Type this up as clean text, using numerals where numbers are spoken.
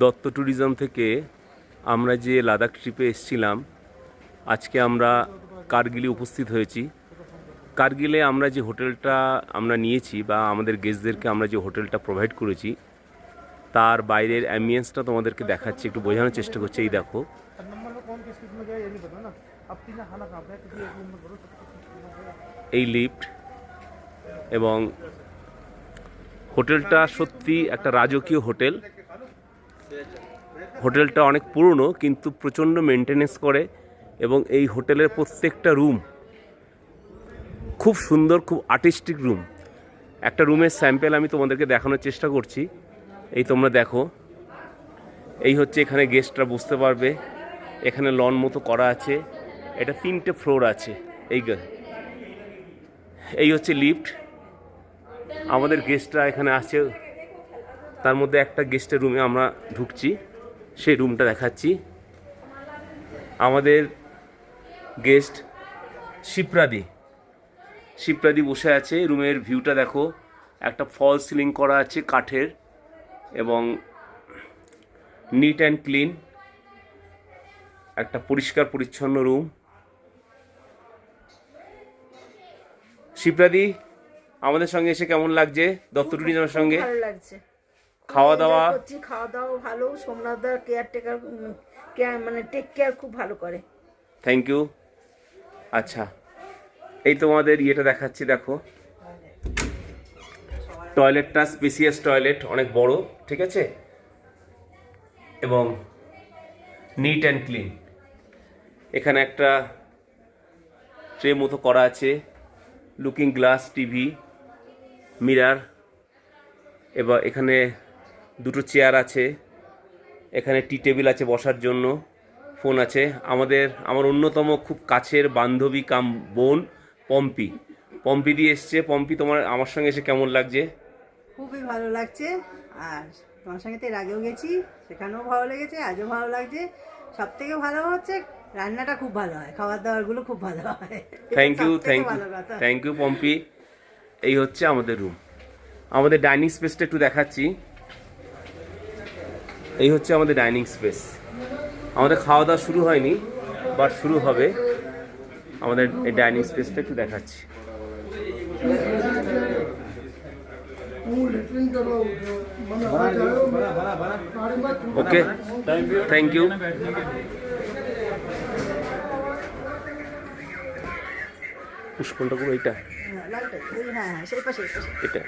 Dutta tourism থেকে আমরা যে লাদাখ ট্রিপে এসেছিলাম, আজকে আমরা কার্গিলে উপস্থিত হয়েছি। কার্গিলে আমরা যে হোটেলটা আমরা নিয়েছি বা আমাদের গেস্টদেরকে আমরা যে হোটেলটা প্রোভাইড করেছি, তার বাইরের অ্যাম্বিয়েন্সটা তোমাদেরকে দেখাচ্ছি, একটু বোঝানোর চেষ্টা করছি। এই দেখো, এই লিফট, এবং হোটেলটা সত্যি একটা রাজকীয় হোটেল। হোটেলটা অনেক পুরনো কিন্তু প্রচণ্ড মেনটেনেন্স করে, এবং এই হোটেলের প্রত্যেকটা রুম খুব সুন্দর, খুব আর্টিস্টিক রুম। একটা রুমের স্যাম্পেল আমি তোমাদেরকে দেখানোর চেষ্টা করছি। এই তোমরা দেখো, এই হচ্ছে এখানে গেস্টরা বুঝতে পারবে। এখানে লন মতো করা আছে, এটা 3টে ফ্লোর আছে। এই হচ্ছে লিফট। আমাদের গেস্টরা এখানে আছে, তার মধ্যে একটা গেস্টের রুমে আমরা ঢুকছি, সেই রুমটা দেখাচ্ছি। আমাদের গেস্ট শিপ্রাদি বসে আছে। রুমের ভিউটা দেখো, একটা ফল সিলিং করা আছে কাঠের, এবং নিট অ্যান্ড ক্লিন, একটা পরিষ্কার পরিচ্ছন্ন রুম। শিপ্রাদি, আমাদের সঙ্গে এসে কেমন লাগছে? দত্ত ট্যুরিজমের সঙ্গে ভালো লাগছে। খাওয়া দাওয়া ভালো। সোমনাথদার কেয়ারটেকার মানে টেক কেয়ার খুব ভালো করে। Thank you. আচ্ছা, এই তোমাদের ইয়েটা দেখাচ্ছি, দেখো। টয়লেটটা স্পেসিয়াস টয়লেট, অনেক বড়, ঠিক আছে, এবং নিট অ্যান্ড ক্লিন। এখানে একটা ট্রে মতো করা আছে, লুকিং গ্লাস, টিভি, মিরার, এবার এখানে দুটো চেয়ার আছে, এখানে টি টেবিল আছে বসার জন্য, ফোন আছে। আমার অন্যতম খুব কাছের বান্ধবী কাম বোন পম্পি দিয়ে এসছে। পম্পি, আমার সঙ্গে এসে কেমন লাগছে? খুবই ভালো লাগছে। আর তোমার সঙ্গে তো এর আগেও গেছি, সেখানেও ভালো লেগেছে, আজও ভালো লাগছে। সব থেকে ভালো হচ্ছে রান্নাটা খুব ভালো হয়, খাবার দাবারগুলো খুব ভালো হয়। Thank you Pompi. এই হচ্ছে আমাদের রুম। আমাদের ডাইনিং স্পেসটা একটু দেখাচ্ছি। এই হচ্ছে আমাদের ডাইনিং স্পেস। আমাদের খাওয়া দাওয়া শুরু হয়নি, বাট শুরু হবে। আমাদের এই ডাইনিং স্পেসটা একটু দেখাচ্ছি। ওকে, থ্যাংক ইউ। পুষ্পনটা পুরো এইটা, হ্যাঁ, সেই পাশে এটা।